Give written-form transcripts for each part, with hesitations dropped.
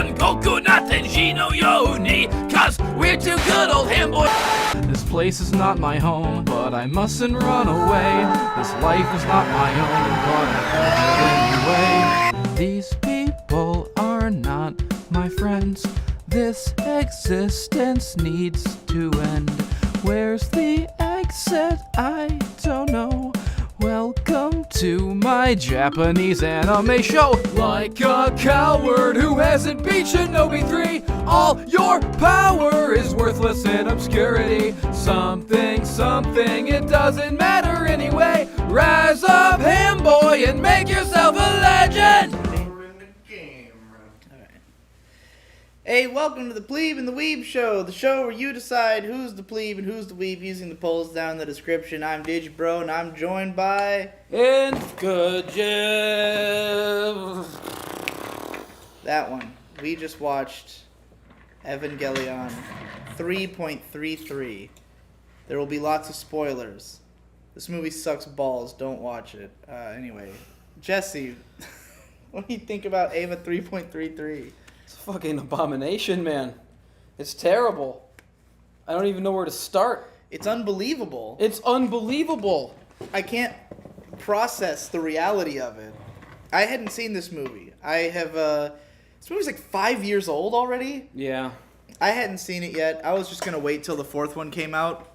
Son Goku Natenji no Yoni, cause we're two good old handboys. This place is not my home, but I mustn't run away. This life is not my own, but I love it anyway. These people are not my friends. This existence needs to end. Where's the exit? I don't know. Welcome to my Japanese anime show. Like a coward who hasn't beat Shinobi 3, all your power is worthless in obscurity. Something, it doesn't matter anyway. Rise up, handboy, and make yourself a legend. Hey, welcome to the Pleeb and the Weeb show, the show where you decide who's the Pleeb and who's the Weeb using the polls down in the description. I'm DigiBro, and I'm joined by... Jeff. That one. We just watched Evangelion 3.33. There will be lots of spoilers. This movie sucks balls. Don't watch it. Anyway, Jesse, what do you think about Eva 3.33? It's a fucking abomination, man. It's terrible. I don't even know where to start. It's unbelievable. It's unbelievable. I can't process the reality of it. I hadn't seen this movie. This movie's like 5 years old already. Yeah. I hadn't seen it yet. I was just going to wait till the fourth one came out.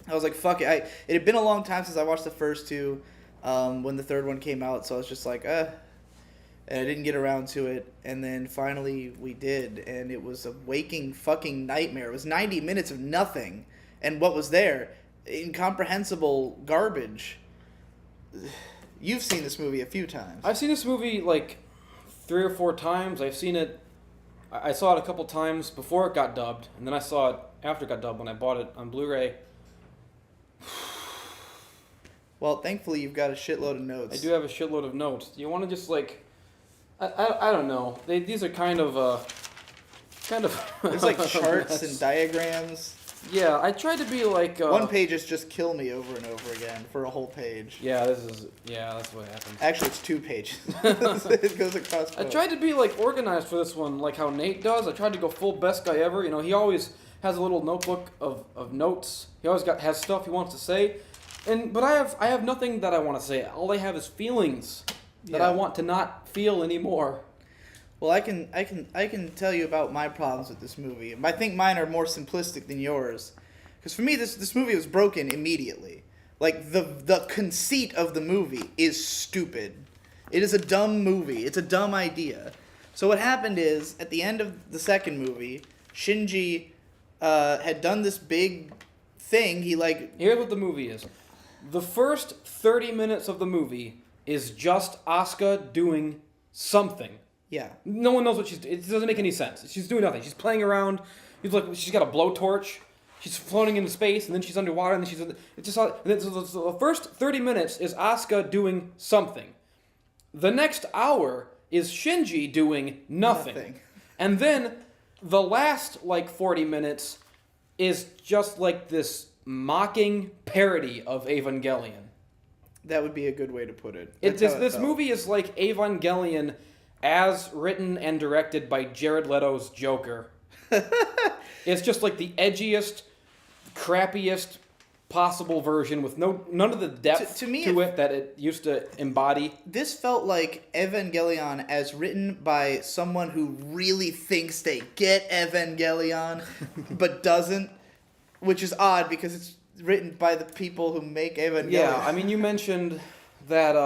I was like, fuck it. It had been a long time since I watched the first two when the third one came out, so I was just like, and I didn't get around to it, and then finally we did, and it was a waking fucking nightmare. It was 90 minutes of nothing, and what was there? Incomprehensible garbage. You've seen this movie a few times. I've seen this movie like 3 or 4 times. I saw it a couple times before it got dubbed, and then I saw it after it got dubbed when I bought it on Blu-ray. Well, thankfully you've got a shitload of notes. I do have a shitload of notes. Do you want to just like... I don't know. These are kind of There's like charts and diagrams. Yeah, I tried to be like... One page is just kill me over and over again for a whole page. Yeah, that's what happened. Actually, it's 2 pages. It goes across both. I tried to be like organized for this one, like how Nate does. I tried to go full best guy ever. You know, he always has a little notebook of notes. He always has stuff he wants to say. But I have nothing that I want to say. All I have is feelings that I want to not feel anymore. Well, I can tell you about my problems with this movie. I think mine are more simplistic than yours. Because for me, this movie was broken immediately. Like, the conceit of the movie is stupid. It is a dumb movie. It's a dumb idea. So what happened is, at the end of the second movie, Shinji had done this big thing. Here's what the movie is. The first 30 minutes of the movie is just Asuka doing something. Yeah. No one knows what she's doing. It doesn't make any sense. She's doing nothing. She's playing around. She's got a blowtorch. She's floating into space, and then she's underwater, and then so the first 30 minutes is Asuka doing something. The next hour is Shinji doing nothing. And then the last 40 minutes is just like this mocking parody of Evangelion. That would be a good way to put it. This movie is like Evangelion as written and directed by Jared Leto's Joker. It's just like the edgiest, crappiest possible version with none of the depth to it that it used to embody. This felt like Evangelion as written by someone who really thinks they get Evangelion, but doesn't, which is odd because it's written by the people who make Evangelion. Yeah, I mean, you mentioned that,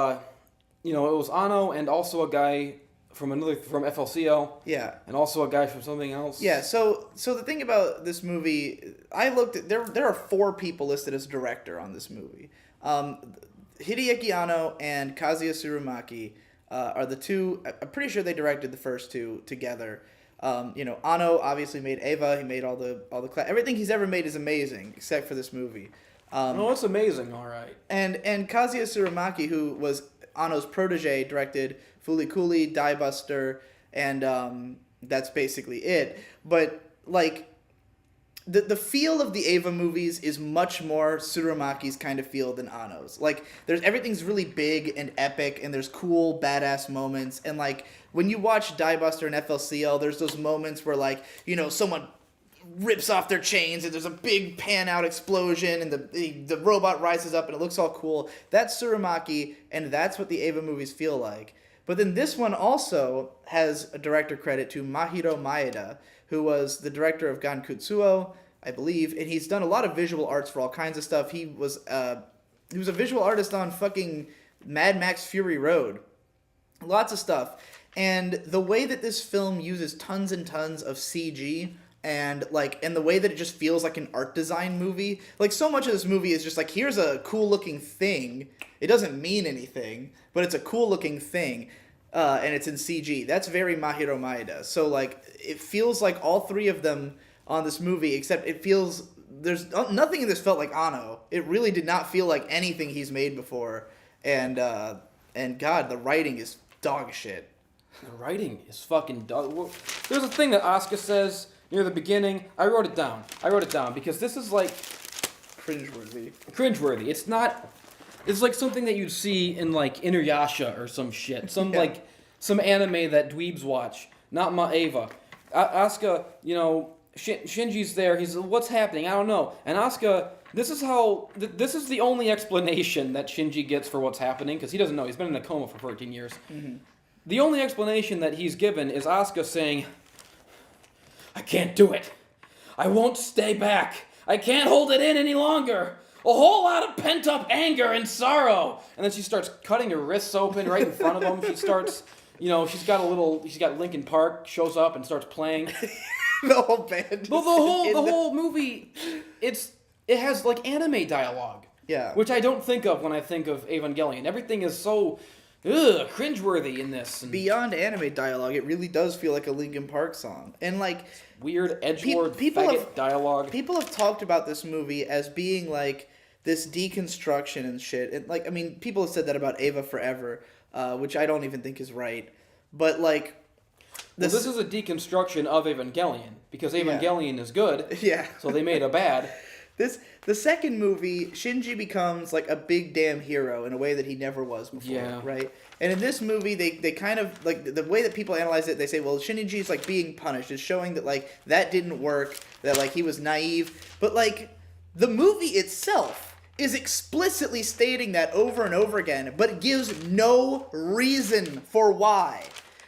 it was Anno and also a guy from FLCL. Yeah. And also a guy from something else. Yeah, so the thing about this movie, I looked at, there are 4 people listed as director on this movie. Hideaki Anno and Kazuya Tsurumaki are the two, I'm pretty sure they directed the first 2 together. Anno obviously made Eva. He made all the everything he's ever made is amazing except for this movie. It's amazing, all right. And Kazuya Tsurumaki, who was Anno's protege, directed Fooly Cooly, Die Buster, and that's basically it. But the feel of the Eva movies is much more Tsurumaki's kind of feel than Anno's. Like, everything's really big and epic, and there's cool, badass moments. And, like, when you watch Die Buster and FLCL, there's those moments where, like, you know, someone rips off their chains, and there's a big pan-out explosion, and the robot rises up, and it looks all cool. That's Tsurumaki, and that's what the Eva movies feel like. But then this one also has a director credit to Mahiro Maeda, who was the director of Gankutsuo, I believe, and he's done a lot of visual arts for all kinds of stuff. He was a visual artist on fucking Mad Max Fury Road. Lots of stuff. And the way that this film uses tons and tons of CG and the way that it just feels like an art design movie. Like, so much of this movie is just like, here's a cool looking thing. It doesn't mean anything, but it's a cool looking thing. And it's in CG. That's very Mahiro Maeda. So, like, it feels like all three of them on this movie, except it feels... There's nothing in this felt like Anno. It really did not feel like anything he's made before. And God, the writing is dog shit. The writing is fucking dog... There's a thing that Asuka says near the beginning. I wrote it down because this is, like... Cringeworthy. It's not... It's like something that you'd see in, like, Inuyasha or some shit. Some anime that dweebs watch. Not Maeva. Asuka, you know, Shinji's there. He's, what's happening? I don't know. And Asuka, this is the only explanation that Shinji gets for what's happening, because he doesn't know. He's been in a coma for 14 years. Mm-hmm. The only explanation that he's given is Asuka saying, I can't do it. I won't stay back. I can't hold it in any longer. A whole lot of pent-up anger and sorrow. And then she starts cutting her wrists open right in front of him. She starts, you know, she's got Linkin Park, shows up and starts playing. The whole band. Well, the whole movie, it has, like, anime dialogue. Yeah. Which I don't think of when I think of Evangelion. Everything is so, cringeworthy in this. And beyond anime dialogue, it really does feel like a Linkin Park song. And, like... weird, edgelord, faggot dialogue. People have talked about this movie as being, like, this deconstruction and shit. And, like, I mean, people have said that about Eva forever, which I don't even think is right. But, like... This is a deconstruction of Evangelion, because Evangelion is good, so they made a bad. The second movie, Shinji becomes, like, a big damn hero in a way that he never was before, right? And in this movie, they kind of, like, the way that people analyze it, they say, well, Shinji is, like, being punished. It's showing that, like, that didn't work, that, like, he was naive. But, like, the movie itself is explicitly stating that over and over again, but it gives no reason for why.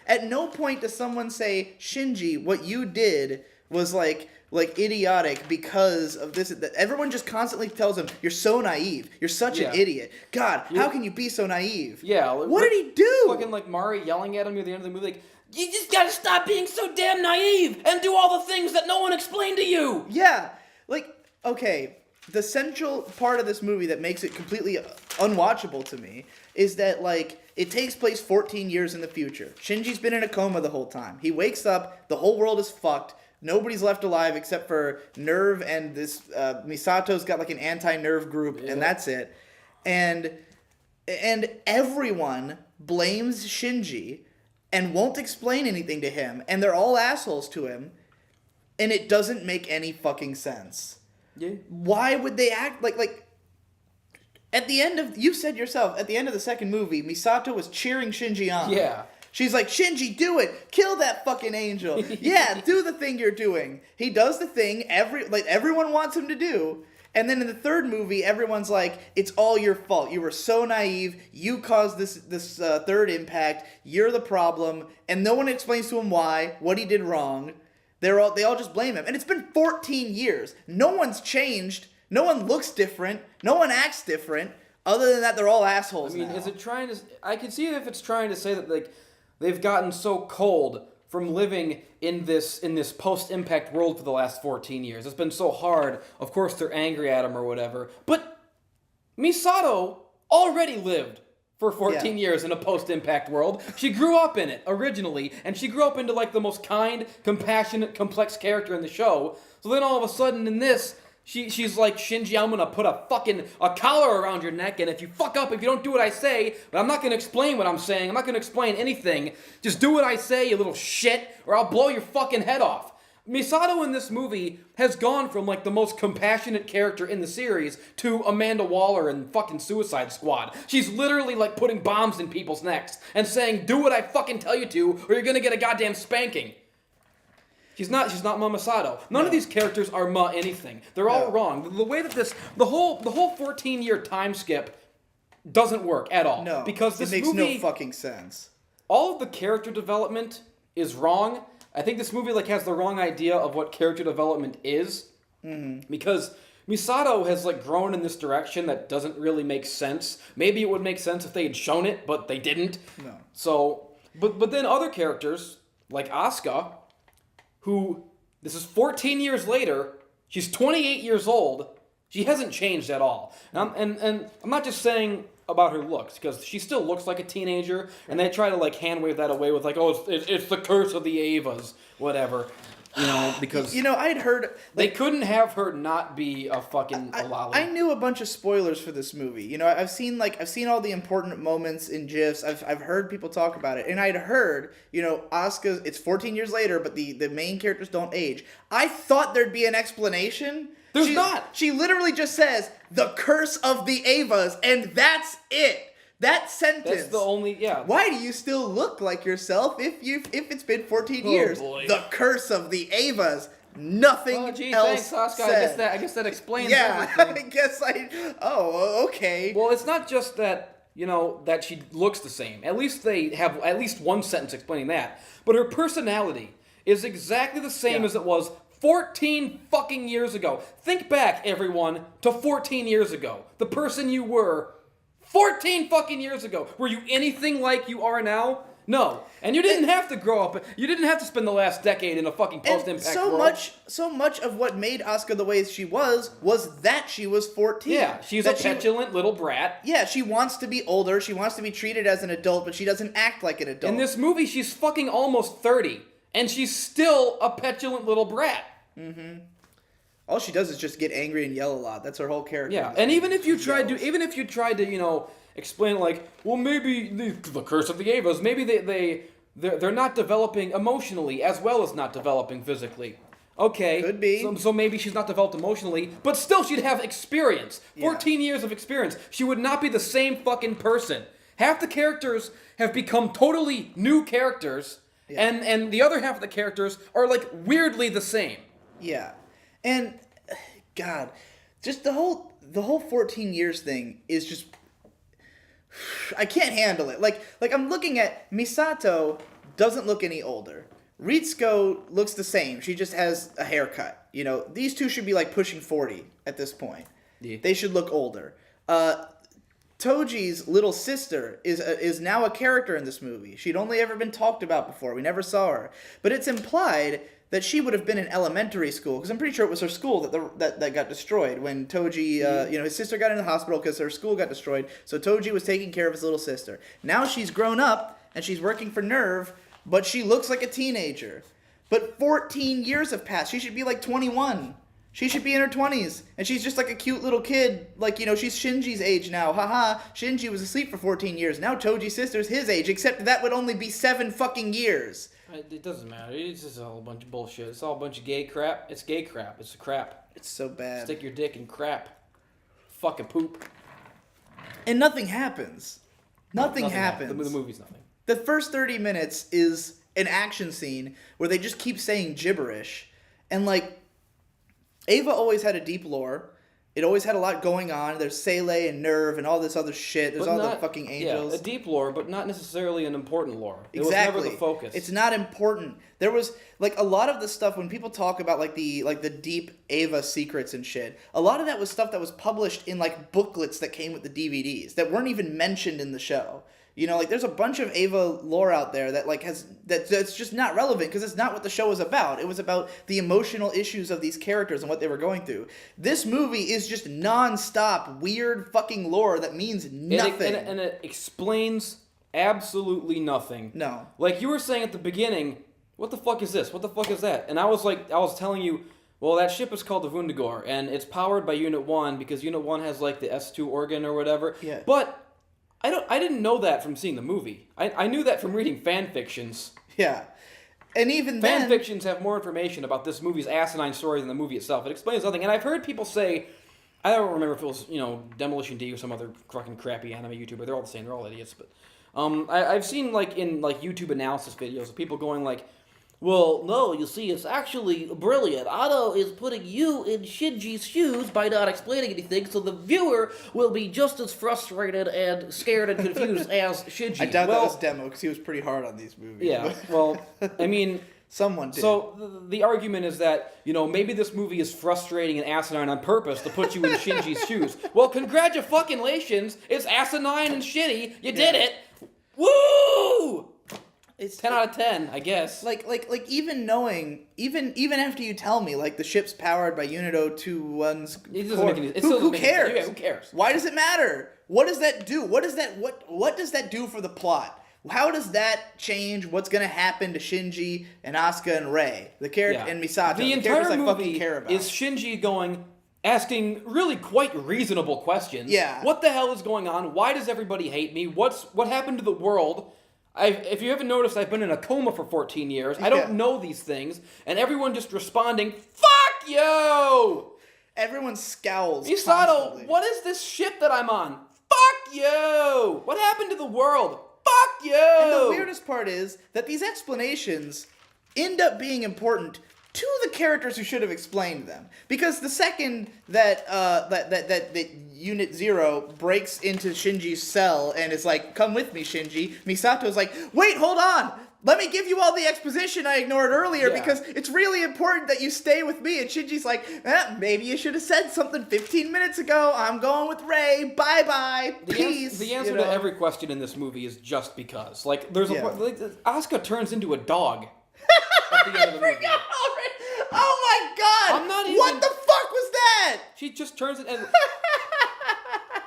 At no point does someone say, Shinji, what you did was, like idiotic because of this. Everyone just constantly tells him, you're so naive. You're such an idiot. God, how can you be so naive? Yeah. What did he do? Fucking, like, Mari yelling at him at the end of the movie, like, you just gotta stop being so damn naive and do all the things that no one explained to you. Yeah. Like, okay, the central part of this movie that makes it completely unwatchable to me is that, like, it takes place 14 years in the future. Shinji's been in a coma the whole time. He wakes up, the whole world is fucked. Nobody's left alive except for Nerve and this Misato's got, like, an anti-Nerve group, and that's it. And everyone blames Shinji and won't explain anything to him, and they're all assholes to him, and it doesn't make any fucking sense. Yeah. Why would they act like at the end of, you said yourself, at the end of the second movie, Misato was cheering Shinji on. Yeah. She's like, Shinji, do it! Kill that fucking angel! Yeah, do the thing you're doing. He does the thing everyone wants him to do. And then in the third movie, everyone's like, it's all your fault. You were so naive. You caused this third impact. You're the problem. And no one explains to him why, what he did wrong. They all just blame him. And it's been 14 years. No one's changed. No one looks different. No one acts different. Other than that, they're all assholes now. Is it trying to... I can see if it's trying to say that, like, they've gotten so cold from living in this post-impact world for the last 14 years. It's been so hard. Of course, they're angry at him or whatever. But Misato already lived for 14 years in a post-impact world. She grew up in it originally, and she grew up into, like, the most kind, compassionate, complex character in the show. So then all of a sudden in this, she's like, Shinji, I'm gonna put a collar around your neck, and if you fuck up, if you don't do what I say, but I'm not gonna explain what I'm saying, I'm not gonna explain anything, just do what I say, you little shit, or I'll blow your fucking head off. Misato in this movie has gone from like the most compassionate character in the series to Amanda Waller in fucking Suicide Squad. She's literally like putting bombs in people's necks and saying, "Do what I fucking tell you to, or you're gonna get a goddamn spanking." She's not Ma Misato. None of these characters are Ma anything. They're all wrong. The way that the whole 14-year time skip doesn't work at all. No, because this it makes movie, no fucking sense. all of the character development is wrong. I think this movie like has the wrong idea of what character development is, because Misato has like grown in this direction that doesn't really make sense. Maybe it would make sense if they had shown it, but they didn't. No. So, but then other characters like Asuka, who this is 14 years later, she's 28 years old. She hasn't changed at all. And I'm not just saying about her looks, because she still looks like a teenager, and they try to like hand wave that away with like, oh, it's the curse of the Avas, whatever, because I'd heard they couldn't have her not be a fucking lolly. I knew a bunch of spoilers for this movie. I've seen all the important moments in GIFs. I've heard people talk about it, and I'd heard Asuka. It's 14 years later, but the main characters don't age. I thought there'd be an explanation. There's not. She literally just says the curse of the Avas, and that's it. That sentence. That's the only Why do you still look like yourself if it's been 14 years? Boy. The curse of the Avas. Nothing Oh, gee, else thanks, Asuka. said. I guess that explains Yeah, everything. okay. Well, it's not just that, that she looks the same. At least they have at least one sentence explaining that. But her personality is exactly the same as it was 14 fucking years ago. Think back, everyone, to 14 years ago. The person you were 14 fucking years ago. Were you anything like you are now? No. And you didn't have to grow up. You didn't have to spend the last decade in a fucking post-impact world. So much of what made Asuka the way she was that she was 14. Yeah, she's a petulant little brat. Yeah, she wants to be older. She wants to be treated as an adult, but she doesn't act like an adult. In this movie, she's fucking almost 30. And she's still a petulant little brat. Mm-hmm. All she does is just get angry and yell a lot. That's her whole character. Yeah, and even if you tried to, explain like, well, maybe the curse of the Avas, maybe they're not developing emotionally as well as not developing physically. Okay, could be. So maybe she's not developed emotionally, but still she'd have experience. 14 years of experience. She would not be the same fucking person. Half the characters have become totally new characters, and the other half of the characters are like weirdly the same. Yeah. And God, just the whole 14 years thing is just I can't handle it. Like I'm looking at Misato doesn't look any older. Ritsuko looks the same. She just has a haircut. These two should be like pushing 40 at this point. Yeah. They should look older. Toji's little sister is now a character in this movie. She'd only ever been talked about before. We never saw her. But it's implied that she would have been in elementary school, because I'm pretty sure it was her school that got destroyed when Toji, his sister got in the hospital because her school got destroyed, so Toji was taking care of his little sister. Now she's grown up, and she's working for Nerve, but she looks like a teenager. But 14 years have passed. She should be like 21. She should be in her 20s, and she's just like a cute little kid. Like, she's Shinji's age now. Haha, Shinji was asleep for 14 years. Now Toji's sister's his age, except that would only be 7 fucking years. It doesn't matter. It's just a whole bunch of bullshit. It's all a bunch of gay crap. It's gay crap. It's a crap. It's so bad. Stick your dick in crap. Fucking poop. And nothing happens. Nothing happens. The movie's nothing. The first 30 minutes is an action scene where they just keep saying gibberish. And, Ava always had a deep lore. It always had a lot going on. There's Sele and Nerve and all this other shit. There's the fucking angels. Yeah, a deep lore, but not necessarily an important lore. It exactly. was never the focus. It's not important. There was a lot of the stuff when people talk about the deep Ava secrets and shit. A lot of that was stuff that was published in booklets that came with the DVDs that weren't even mentioned in the show. There's a bunch of Ava lore out there that that's just not relevant because it's not what the show was about. It was about the emotional issues of these characters and what they were going through. This movie is just non-stop weird fucking lore that means nothing. And it explains absolutely nothing. No. Like you were saying at the beginning, what the fuck is this? What the fuck is that? And I was telling you, well, that ship is called the Vundagor, and it's powered by Unit 1 because Unit 1 has the S2 organ or whatever. Yeah. But I didn't know that from seeing the movie. I knew that from reading fan fictions. Yeah. And even fan then, fictions have more information about this movie's asinine story than the movie itself. It explains nothing. And I've heard people say, I don't remember if it was, Demolition D or some other fucking crappy anime YouTuber. They're all the same. They're all idiots. But I've seen, in YouTube analysis videos of people going like, well, no, you see, it's actually brilliant. Otto is putting you in Shinji's shoes by not explaining anything, so the viewer will be just as frustrated and scared and confused as Shinji. I doubt that was Demo, because he was pretty hard on these movies. Yeah, well, I mean... Someone did. So the argument is that, maybe this movie is frustrating and asinine on purpose to put you in Shinji's shoes. Well, congratulations, it's asinine and shitty, you did it! Woo! It's 10 out of 10, I guess. Like even knowing, even after you tell me, the ship's powered by Unit 021's core, who cares? Yeah, who cares? Why does it matter? What does that do? What does that do for the plot? How does that change what's going to happen to Shinji and Asuka and Rei, the character, and Misato, the characters entire I fucking movie care about? is Shinji asking really quite reasonable questions. Yeah. What the hell is going on? Why does everybody hate me? What happened to the world? If you haven't noticed, I've been in a coma for 14 years. I don't know these things. And everyone just responding, fuck you! Everyone scowls Misato, constantly. what is this ship that I'm on? Fuck you! What happened to the world? Fuck you! And the weirdest part is that these explanations end up being important to the characters who should have explained them. Because the second that that Unit 0 breaks into Shinji's cell and is like, come with me, Shinji, Misato's like, wait, hold on! Let me give you all the exposition I ignored earlier because it's really important that you stay with me. And Shinji's like, maybe you should have said something 15 minutes ago. I'm going with Rei. Bye-bye. Peace. The answer to every question in this movie is just because. There's Asuka turns into a dog at the end of the movie. Oh my god! I'm not even... What the fuck was that? She just turns it... And...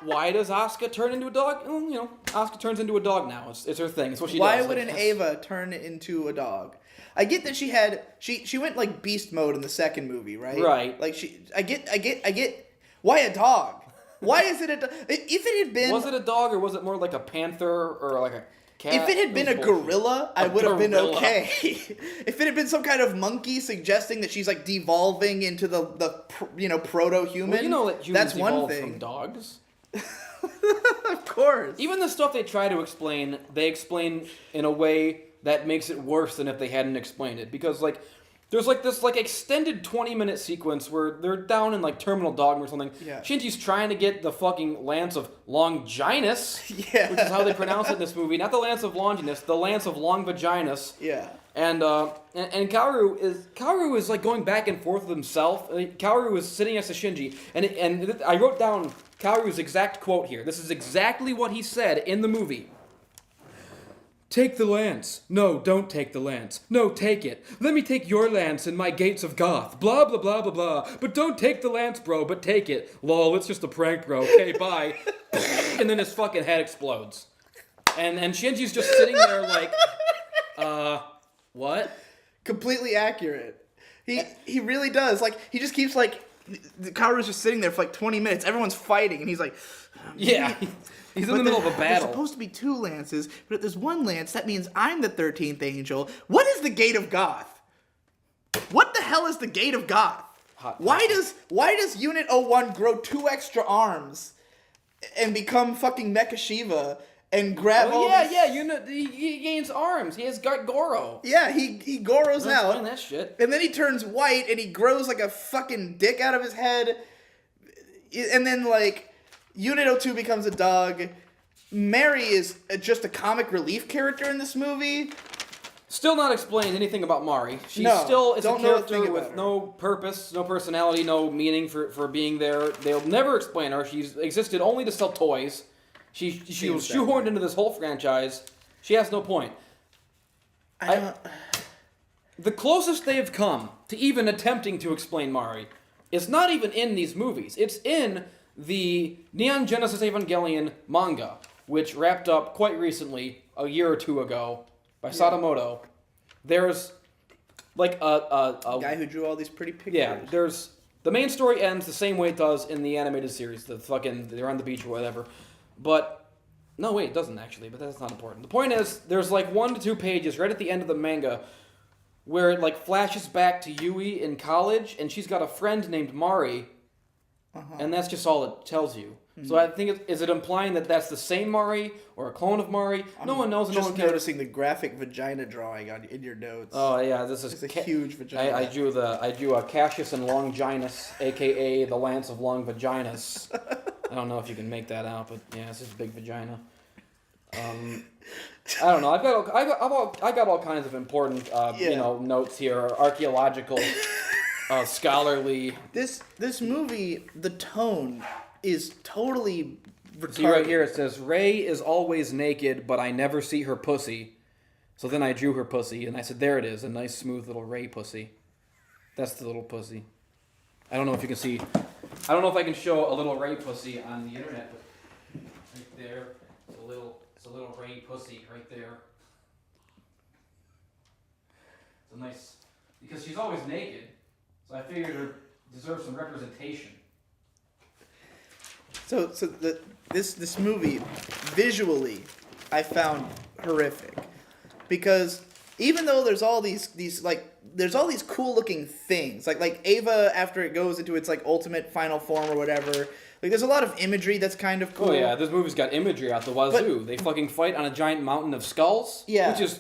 Why does Asuka turn into a dog? Well, Asuka turns into a dog now. It's her thing. It's what she does. Why would an Ava turn into a dog? I get that she went beast mode in the second movie, right? Right. I get. Why a dog? Why is it a dog? If it had been... Was it a dog or was it more like a panther or like a cat? If it had been a gorilla, I would have been okay. If it had been some kind of monkey suggesting that she's devolving into the proto-human, well, that humans that's one evolved thing. From dogs. Of course. Even the stuff they try to explain, they explain in a way that makes it worse than if they hadn't explained it. Because, there's, this, extended 20-minute sequence where they're down in, Terminal Dogma or something. Yeah. Shinji's trying to get the fucking Lance of Longinus, yeah. which is how they pronounce it in this movie. Not the Lance of Longinus, the Lance of Long Vaginus. Yeah. And Kaoru is going back and forth with himself. Kaoru is sitting next to Shinji, and I wrote down Kaoru's exact quote here. This is exactly what he said in the movie. Take the lance. No, don't take the lance. No, take it. Let me take your lance and my gates of Goth. Blah, blah, blah, blah, blah. But don't take the lance, bro, but take it. Lol, it's just a prank, bro. Okay, bye. And then his fucking head explodes. And Shinji's just sitting there what? Completely accurate. He really does. He just keeps Kaoru's just sitting there for 20 minutes. Everyone's fighting, and he's like, yeah. He's in the middle of a battle. There's supposed to be 2 lances, but if there's 1 lance, that means I'm the 13th angel. What is the Gate of Goth? What the hell is the Gate of Goth? Why does Unit 01 grow 2 extra arms and become fucking Mecha Shiva and grab all he gains arms. He has got Goro. Yeah, he Goro's out. That shit. And then he turns white and he grows a fucking dick out of his head. And then Unit 02 becomes a dog. Mary is just a comic relief character in this movie. Still not explained anything about Mari. She's a character with no purpose, no personality, no meaning for being there. They'll never explain her. She's existed only to sell toys. She was shoehorned into this whole franchise. She has no point. The closest they have come to even attempting to explain Mari is not even in these movies. It's in the Neon Genesis Evangelion manga, which wrapped up quite recently, a year or 2 ago, by Sadamoto. There's a guy who drew all these pretty pictures. Yeah, the main story ends the same way it does in the animated series. They're on the beach or whatever. But no, wait, it doesn't actually. But that's not important. The point is, there's 1 to 2 pages right at the end of the manga where it like flashes back to Yui in college, and she's got a friend named Mari, and that's just all it tells you. So I think is it implying that that's the same Mari or a clone of Mari? No one knows. Just no one cares. noticing the graphic vagina drawing in your notes. Oh yeah, this is it's a huge vagina. I drew a Cassius and Longinus, aka the Lance of Long Vaginas. I don't know if you can make that out, but yeah, it's just a big vagina. I don't know. I got all kinds of important notes here, archaeological, scholarly. This movie, the tone is totally retarded. See right here, it says, Rey is always naked, but I never see her pussy. So then I drew her pussy, and I said, there it is, a nice, smooth little Rey pussy. That's the little pussy. I don't know if you can see. I don't know if I can show a little Rey pussy on the internet, but right there, it's a little Rey pussy right there. It's a nice, because she's always naked, so I figured her deserves some representation. So this movie, visually, I found horrific, because even though there's all these cool looking things, like Ava after it goes into its like ultimate final form or whatever, like there's a lot of imagery that's kind of cool. Oh yeah, this movie's got imagery out the wazoo. They fucking fight on a giant mountain of skulls. Yeah, which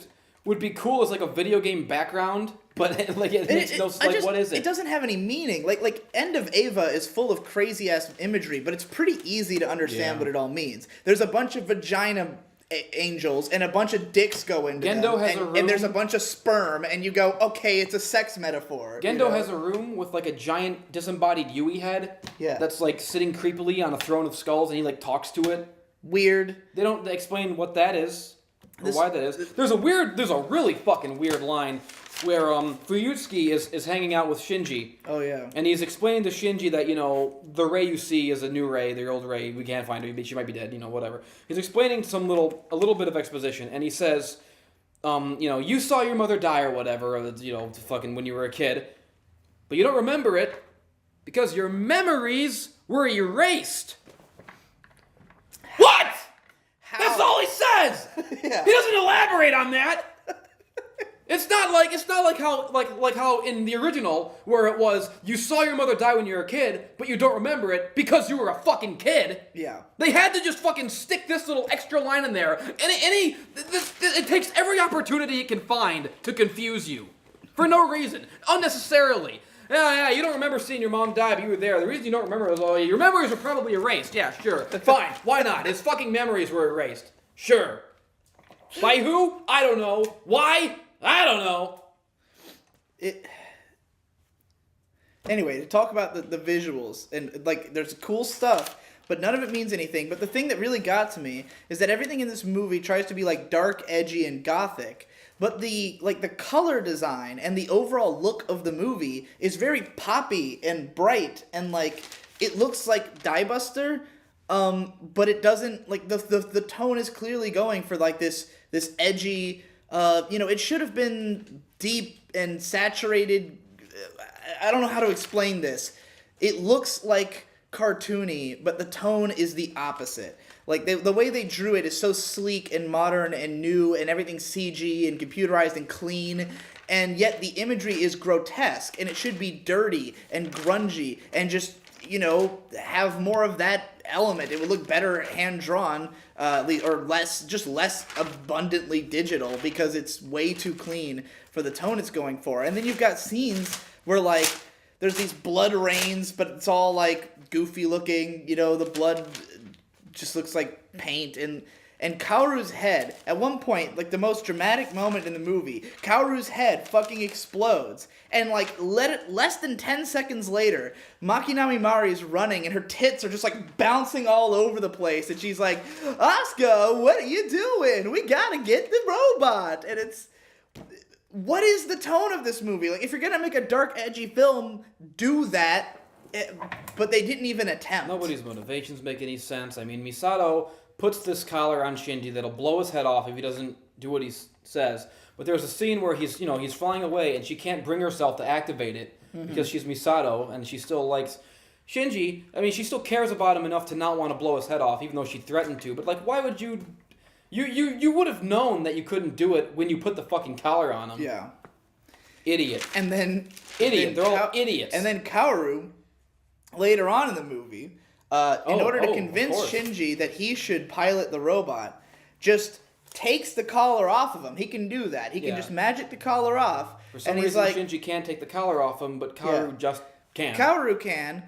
would be cool as like a video game background. But like it makes no like what is it? It doesn't have any meaning. Like End of Ava is full of crazy ass imagery, but it's pretty easy to understand what it all means. There's a bunch of vagina angels and a bunch of dicks go into Gendo them, has a room, and there's a bunch of sperm, and you go, okay, it's a sex metaphor. Gendo has a room with like a giant disembodied Yui head. Yeah. That's like sitting creepily on a throne of skulls, and he like talks to it. Weird. They don't explain what that is or why that is. There's a really fucking weird line where Fuyutsuki is hanging out with Shinji. Oh yeah. And he's explaining to Shinji that, the Rey you see is a new Rey, the old Rey, we can't find her, she might be dead, whatever. He's explaining a little bit of exposition, and he says, you saw your mother die or whatever, fucking when you were a kid, but you don't remember it because your memories were erased. What? How? That's all he says. Yeah. He doesn't elaborate on that. It's not like how in the original where it was you saw your mother die when you were a kid, but you don't remember it because you were a fucking kid. Yeah. They had to just fucking stick this little extra line in there. It takes every opportunity it can find to confuse you, for no reason, unnecessarily. Yeah, you don't remember seeing your mom die, but you were there. The reason you don't remember is, your memories were probably erased. Yeah, sure. Fine. Why not? His fucking memories were erased. Sure. By who? I don't know. Why? I don't know. Anyway, to talk about the visuals, and like there's cool stuff, but none of it means anything. But the thing that really got to me is that everything in this movie tries to be like dark, edgy, and gothic. But the color design and the overall look of the movie is very poppy and bright, and like it looks like Die Buster, but it doesn't, like the tone is clearly going for like this edgy, it should have been deep and saturated. I don't know how to explain this. It looks like cartoony, but the tone is the opposite. Like, the way they drew it is so sleek and modern and new, and everything's CG and computerized and clean, and yet the imagery is grotesque, and it should be dirty and grungy and just, have more of that element. It would look better hand-drawn, or less abundantly digital, because it's way too clean for the tone it's going for. And then you've got scenes where, like, there's these blood rains, but it's all, like, goofy looking, the blood just looks like paint, and Kaoru's head, at one point, like the most dramatic moment in the movie, Kaoru's head fucking explodes, and like less than 10 seconds later, Makinami Mari is running, and her tits are just like bouncing all over the place, and she's like, Asuka, what are you doing? We gotta get the robot, and what is the tone of this movie? Like, if you're gonna make a dark, edgy film, do that. But they didn't even attempt. Nobody's motivations make any sense. I mean, Misato puts this collar on Shinji that'll blow his head off if he doesn't do what he says. But there's a scene where he's flying away and she can't bring herself to activate it because she's Misato and she still likes Shinji. I mean, she still cares about him enough to not want to blow his head off, even though she threatened to. But like, why would you would have known that you couldn't do it when you put the fucking collar on him. Yeah. Idiot. And then Idiot. They're all idiots. And then Kaoru, later on in the movie, in order to convince Shinji that he should pilot the robot, just takes the collar off of him. He can do that. He can just magic the collar off. For some reason, Shinji can't take the collar off him, but Kaoru just can. Kaoru can.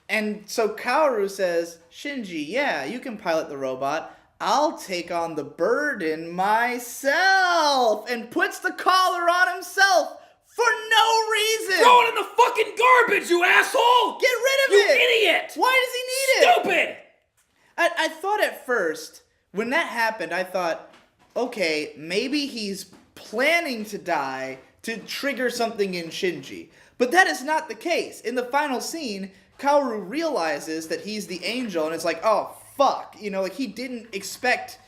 And so Kaoru says, Shinji, yeah, you can pilot the robot. I'll take on the burden myself. And puts the collar on himself for no reason. Throw it in the fucking garbage, you asshole! Get rid of it! You idiot! Why does he need it? Stupid! I thought at first, when that happened, I thought, okay, maybe he's planning to die to trigger something in Shinji. But that is not the case. In the final scene, Kaoru realizes that he's the angel, and it's like, oh, fuck. You know, like, he didn't expect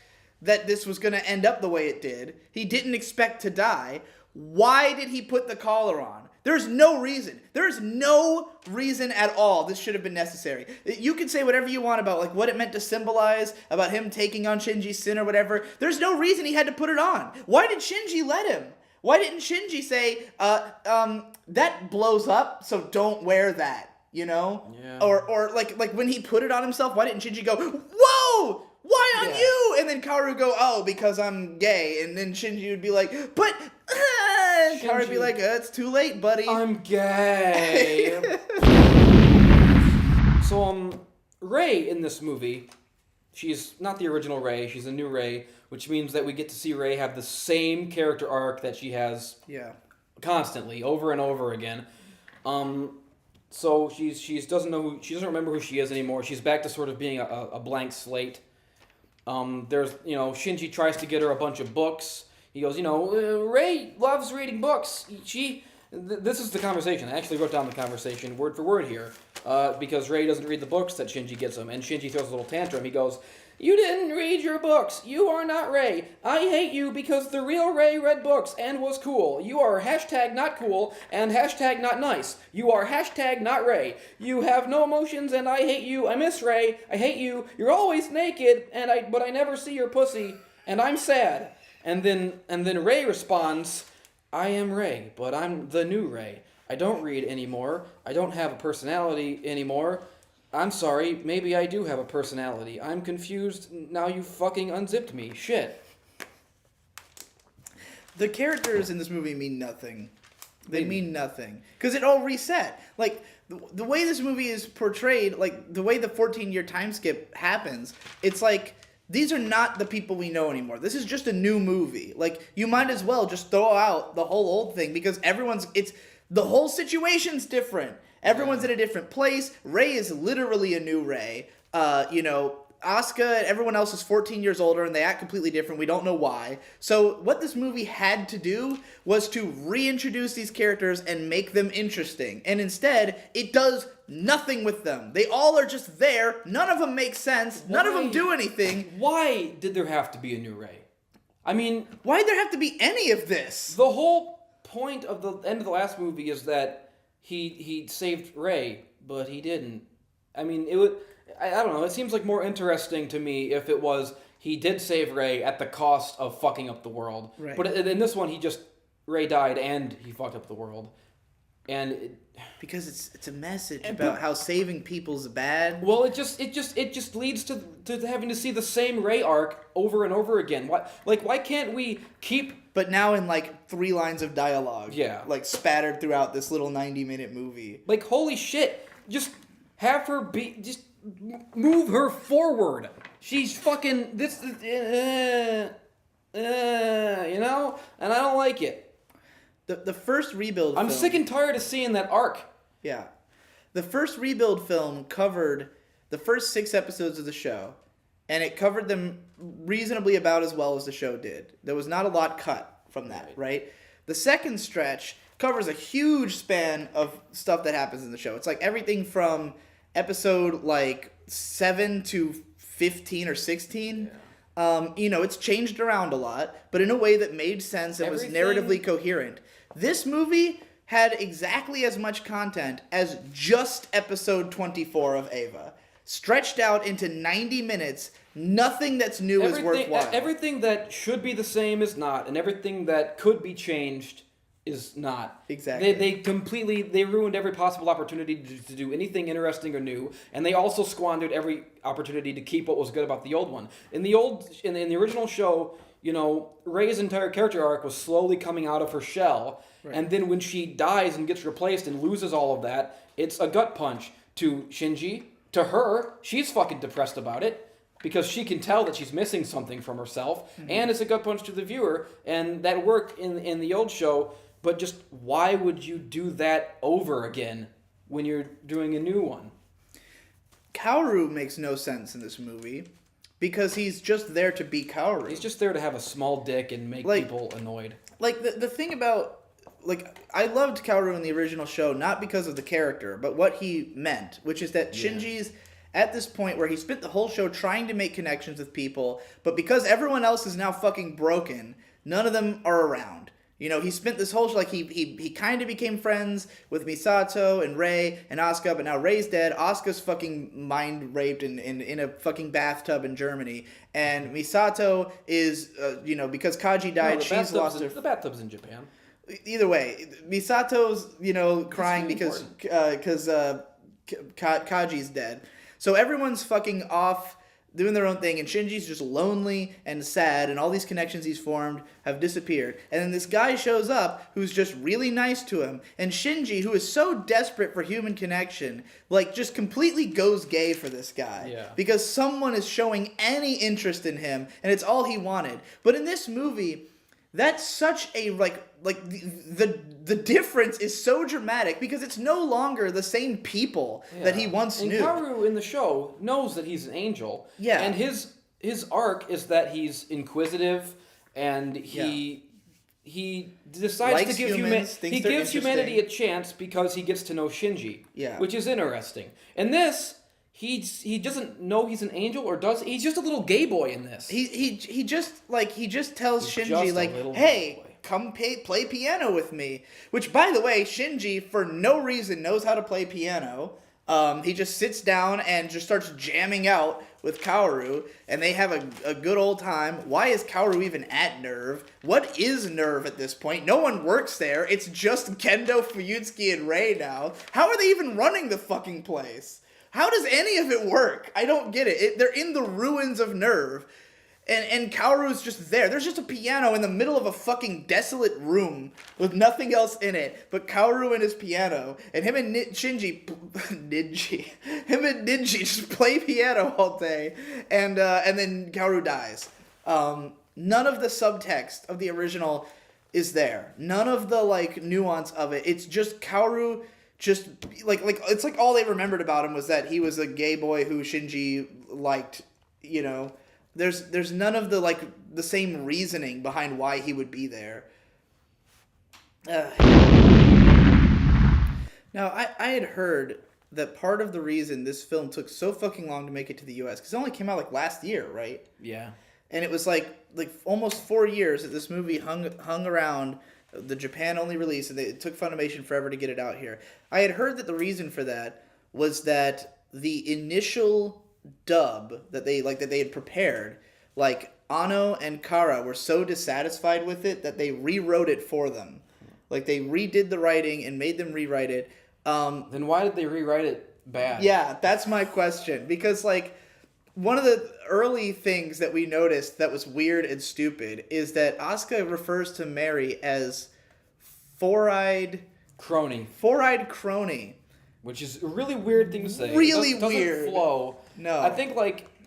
that this was going to end up the way it did. He didn't expect to die. Why did he put the collar on? There's no reason. There's no reason at all this should have been necessary. You can say whatever you want about like what it meant to symbolize, about him taking on Shinji's sin or whatever. There's no reason he had to put it on. Why did Shinji let him? Why didn't Shinji say, that blows up, so don't wear that, you know? Yeah. Or like when he put it on himself, why didn't Shinji go, whoa! Why on you? And then Kaoru go, oh, because I'm gay. And then Shinji would be like, but... and Kaoru would be like, it's too late, buddy. I'm gay. So, Rei in this movie, she's not the original Rei, she's a new Rei, which means that we get to see Rei have the same character arc that she has constantly, over and over again. So she doesn't remember who she is anymore. She's back to sort of being a blank slate. Shinji tries to get her a bunch of books. He goes, Rei loves reading books. This is the conversation. I actually wrote down the conversation word for word here, because Rei doesn't read the books that Shinji gets him, and Shinji throws a little tantrum. He goes, you didn't read your books. You are not Rei. I hate you because the real Rei read books and was cool. You are hashtag not cool and hashtag not nice. You are hashtag not Rei. You have no emotions and I hate you. I miss Rei. I hate you. You're always naked but I never see your pussy and I'm sad. And then Rei responds, I am Rei, but I'm the new Rei. I don't read anymore. I don't have a personality anymore. I'm sorry, maybe I do have a personality. I'm confused. Now you fucking unzipped me. Shit. The characters in this movie mean nothing. They mean nothing. Because it all reset. Like, the way this movie is portrayed, like, the way the 14-year time skip happens, it's like, these are not the people we know anymore. This is just a new movie. Like, you might as well just throw out the whole old thing because the whole situation's different. Everyone's in a different place. Rei is literally a new Rei. Asuka and everyone else is 14 years older and they act completely different. We don't know why. So what this movie had to do was to reintroduce these characters and make them interesting. And instead, it does nothing with them. They all are just there. None of them make sense. None of them do anything. Why did there have to be a new Rei? I mean... Why'd there have to be any of this? The whole point of the end of the last movie is that he saved Rei, but he didn't. I mean, it would... I don't know. It seems like more interesting to me if it was he did save Rei at the cost of fucking up the world. Right. But in this one, Rei died and he fucked up the world. And because it's a message about how saving people's bad. Well, it just leads to having to see the same Rei arc over and over again. Why can't we keep? But now in like 3 lines of dialogue. Yeah. Like spattered throughout this little 90-minute movie. Like holy shit! Just have her move her forward. She's fucking this. And I don't like it. The first Rebuild film... I'm sick and tired of seeing that arc. Yeah. The first Rebuild film covered the first 6 episodes of the show, and it covered them reasonably about as well as the show did. There was not a lot cut from that, right? The second stretch covers a huge span of stuff that happens in the show. It's like everything from episode, 7 to 15 or 16. Yeah. It's changed around a lot, but in a way that made sense and was narratively coherent. This movie had exactly as much content as just episode 24 of Eva. Stretched out into 90 minutes, nothing that's new is worthwhile. Everything that should be the same is not, and everything that could be changed is not. Exactly. They ruined every possible opportunity to do anything interesting or new, and they also squandered every opportunity to keep what was good about the old one. In the original show, Rey's entire character arc was slowly coming out of her shell, Right. and then when she dies and gets replaced and loses all of that, it's a gut punch to Shinji. To her, she's fucking depressed about it, because she can tell that she's missing something from herself, and it's a gut punch to the viewer, and that worked in the old show. But just why would you do that over again when you're doing a new one? Kaoru makes no sense in this movie because he's just there to be Kaoru. He's just there to have a small dick and make people annoyed. Like, the thing about... Like, I loved Kaoru in the original show, not because of the character, but what he meant, which is that Shinji's at this point where he spent the whole show trying to make connections with people, but because everyone else is now fucking broken, none of them are around. He spent this whole... Like, he kind of became friends with Misato and Rei and Asuka, but now Rei's dead. Asuka's fucking mind raped in a fucking bathtub in Germany. And Misato is, because Kaji died, she's lost her... The bathtub's in Japan. Either way, Misato's, crying really because Kaji's dead. So everyone's fucking off doing their own thing, and Shinji's just lonely and sad, and all these connections he's formed have disappeared. And then this guy shows up who's just really nice to him, and Shinji, who is so desperate for human connection, just completely goes gay for this guy. Yeah. Because someone is showing any interest in him, and it's all he wanted. But in this movie... That's such a, the difference is so dramatic because it's no longer the same people that he once knew. And Kaoru in the show knows that he's an angel. Yeah. And his arc is that he's inquisitive and he decides Likes to give humans, thinks they're gives humanity a interesting. chance because he gets to know Shinji. Yeah. Which is interesting. And this... He doesn't know he's an angel, or does he's just a little gay boy in this. He just tells He's Shinji just a little hey, boy. come play piano with me. Which, by the way, Shinji for no reason knows how to play piano. He just sits down and just starts jamming out with Kaoru, and they have a good old time. Why is Kaoru even at Nerve? What is Nerve at this point? No one works there. It's just Kendo, Fuyutsuki, and Rei now. How are they even running the fucking place? How does any of it work? I don't get it. They're in the ruins of Nerve, and Kaoru's just there. There's just a piano in the middle of a fucking desolate room with nothing else in it but Kaoru and his piano, and him and Ninji just play piano all day, and then Kaoru dies. None of the subtext of the original is there. None of the nuance of it. It's just Kaoru. Just it's all they remembered about him was that he was a gay boy who Shinji liked. There's none of the same reasoning behind why he would be there. Now I had heard that part of the reason this film took so fucking long to make it to the U.S. because it only came out last year, right? Yeah. And it was almost 4 years that this movie hung around. The Japan only release, and it took Funimation forever to get it out here. I had heard that the reason for that was that the initial dub that they had prepared, Ano and Kara were so dissatisfied with it that they rewrote it for them. They redid the writing and made them rewrite it. Then why did they rewrite it bad? Yeah, that's my question. Because one of the early things that we noticed that was weird and stupid is that Asuka refers to Mary as four-eyed crony. Four-eyed crony. Which is a really weird thing to say. Really It doesn't weird. Flow. No. I think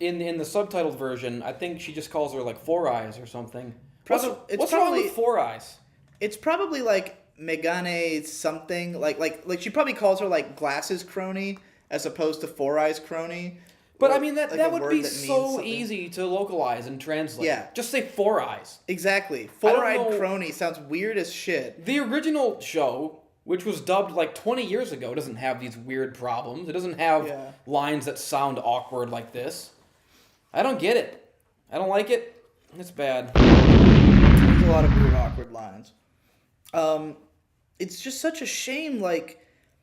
in the subtitled version, I think she just calls her Four Eyes or something. What's wrong with Four Eyes? It's probably Megane something. She probably calls her glasses crony as opposed to Four Eyes crony. But I mean that would be that so easy to localize and translate. Yeah. Just say Four Eyes. Exactly. Four-eyed know. crony sounds weird as shit. The original show, which was dubbed 20 years ago, doesn't have these weird problems. It doesn't have lines that sound awkward like this. I don't get it. I don't like it. It's bad. There's a lot of weird, awkward lines. It's just such a shame,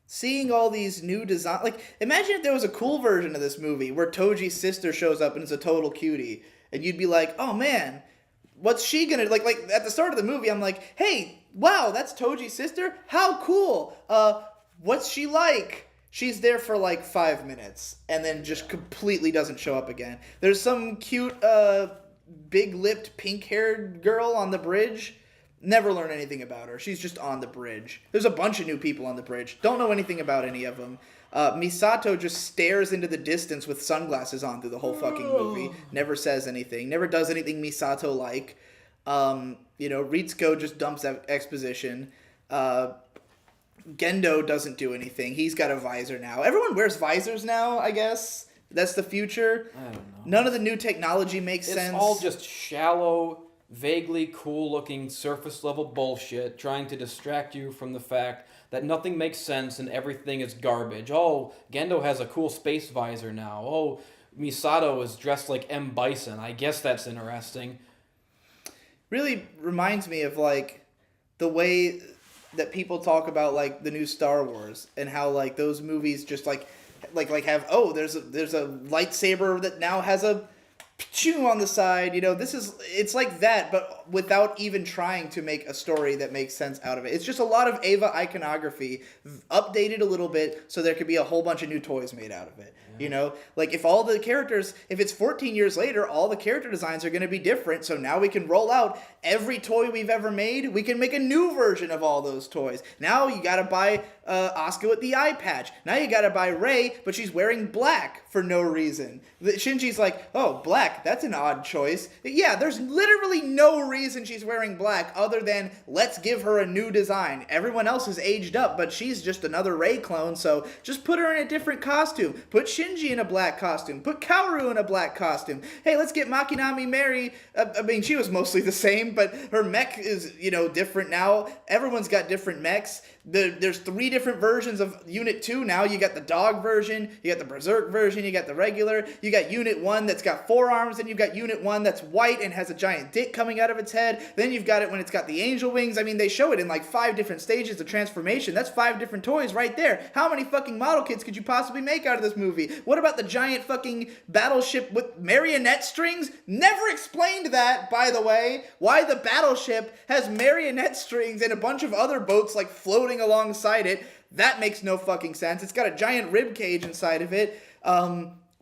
seeing all these new designs. Imagine if there was a cool version of this movie where Toji's sister shows up and is a total cutie. And you'd be like, oh man, what's she gonna like at the start of the movie? I'm like, hey, wow, that's Toji's sister. How cool. What's she like? She's there for like 5 minutes and then just completely doesn't show up again. There's some cute, big-lipped, pink-haired girl on the bridge. Never learn anything about her. She's just on the bridge. There's a bunch of new people on the bridge. Don't know anything about any of them. Misato just stares into the distance with sunglasses on through the whole fucking movie. Never says anything. Never does anything Misato-like. Ritsuko just dumps exposition. Gendo doesn't do anything. He's got a visor now. Everyone wears visors now, I guess. That's the future. I don't know. None of the new technology makes sense. It's all just shallow, vaguely cool-looking, surface-level bullshit trying to distract you from the fact that nothing makes sense and everything is garbage. Oh, Gendo has a cool space visor now. Oh, Misato is dressed like M. Bison. I guess that's interesting. Really reminds me of, like, the way that people talk about, like, the new Star Wars and how, like, those movies just, like have, oh, there's a lightsaber that now has a chew on the side. It's like that, but without even trying to make a story that makes sense out of it. It's just a lot of Eva iconography updated a little bit so there could be a whole bunch of new toys made out of it. Like if all the characters, if it's 14 years later, all the character designs are going to be different. So now we can roll out every toy we've ever made. We can make a new version of all those toys. Now you got to buy Asuka with the eye patch. Now you got to buy Rey, but she's wearing black for no reason. Shinji's like, oh, black, that's an odd choice. Yeah, there's literally no reason she's wearing black other than let's give her a new design. Everyone else is aged up, but she's just another Rey clone, so just put her in a different costume. Put Shinji in a black costume. Put Kaoru in a black costume. Hey, let's get Makinami Mary. She was mostly the same, but her mech is, different now. Everyone's got different mechs. There's 3 different versions of Unit 2 now. You got the dog version, you got the Berserk version, you got the regular, you got Unit 1 that's got 4 arms, and you've got Unit 1 that's white and has a giant dick coming out of its head. Then you've got it when it's got the angel wings. They show it in like 5 different stages of transformation. That's 5 different toys right there. How many fucking model kits could you possibly make out of this movie? What about the giant fucking battleship with marionette strings? Never explained that, by the way. Why the battleship has marionette strings and a bunch of other boats like floating alongside it. That makes no fucking sense. It's got a giant rib cage inside of it.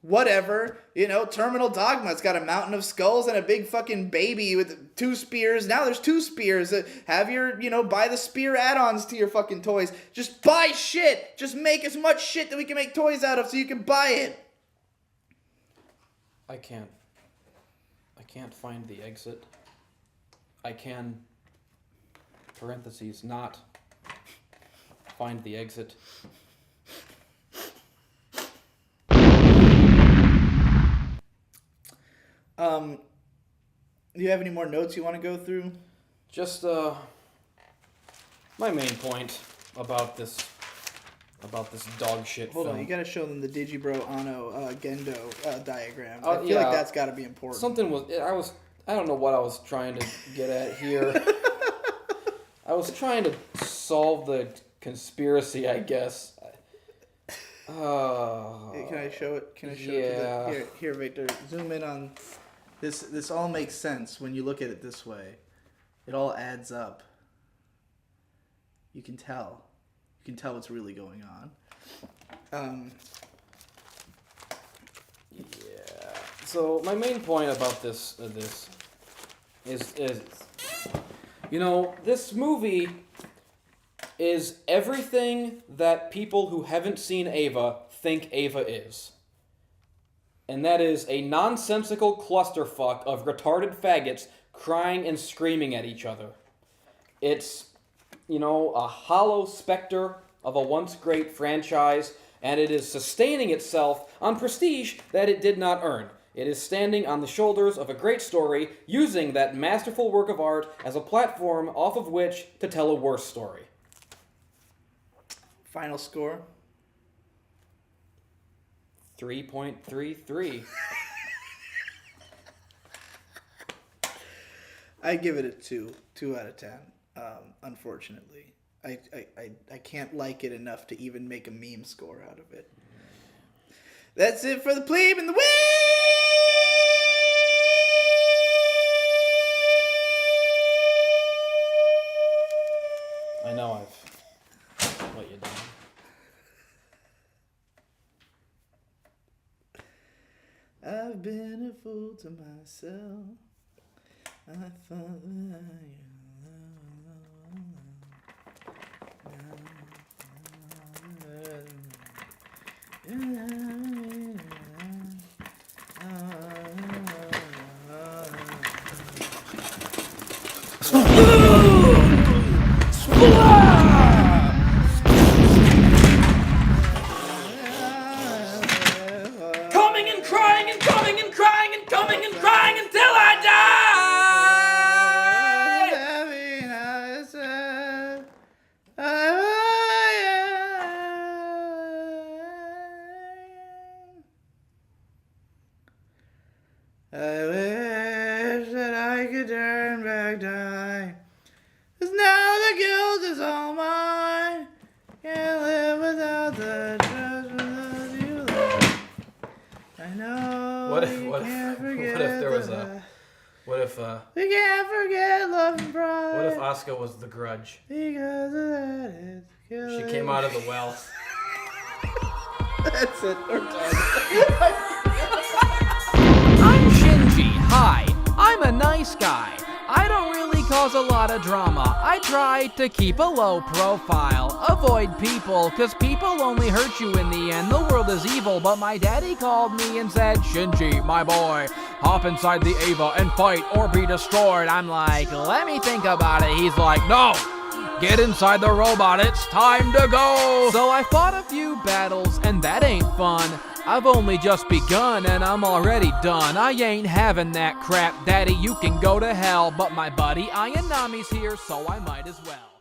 Whatever. Terminal Dogma. It's got a mountain of skulls and a big fucking baby with 2 spears. Now there's 2 spears. Have your, buy the spear add-ons to your fucking toys. Just buy shit. Just make as much shit that we can make toys out of so you can buy it. I can't find the exit. I can, parentheses, not find the exit. Do you have any more notes you want to go through? Just, my main point about this dog shit Hold film. on, you gotta show them the Digibro Ano Gendo diagram. I feel yeah. like that's gotta be important. I don't know what I was trying to get at here. I was trying to solve the conspiracy, I guess. Hey, can I show it? Yeah. To here, Victor. Zoom in on this. This all makes sense when you look at it this way. It all adds up. You can tell. You can tell what's really going on. Yeah. So my main point about this is this movie is everything that people who haven't seen Ava think Ava is. And that is a nonsensical clusterfuck of retarded faggots crying and screaming at each other. It's, a hollow specter of a once great franchise, and it is sustaining itself on prestige that it did not earn. It is standing on the shoulders of a great story, using that masterful work of art as a platform off of which to tell a worse story. Final score? 3.33. I give it a 2 out of 10. Unfortunately, I can't like it enough to even make a meme score out of it. That's it for the Pleeb and the Weeb. fool to myself. I thought Coming and crying and coming and crying and coming and crying until I I wish that I could turn back time, 'cause now the guilt is all mine. Can't live without the judgment of you, Lord. I know What if there was what if we can't forget love and pride. what if Asuka was the Grudge? Because of that it's killing. She came out of the well. That's it. We're done. I'm Shinji. Hi. I'm a nice guy. I don't really cause a lot of drama. I try to keep a low profile. Avoid people, cause people only hurt you in the end. The world is evil, but my daddy called me and said, Shinji, my boy, hop inside the Eva and fight or be destroyed. I'm like, let me think about it. He's like, no! Get inside the robot, it's time to go! So I fought a few battles, and that ain't fun. I've only just begun, and I'm already done. I ain't having that crap, daddy, you can go to hell. But my buddy Ayanami's here, so I might as well.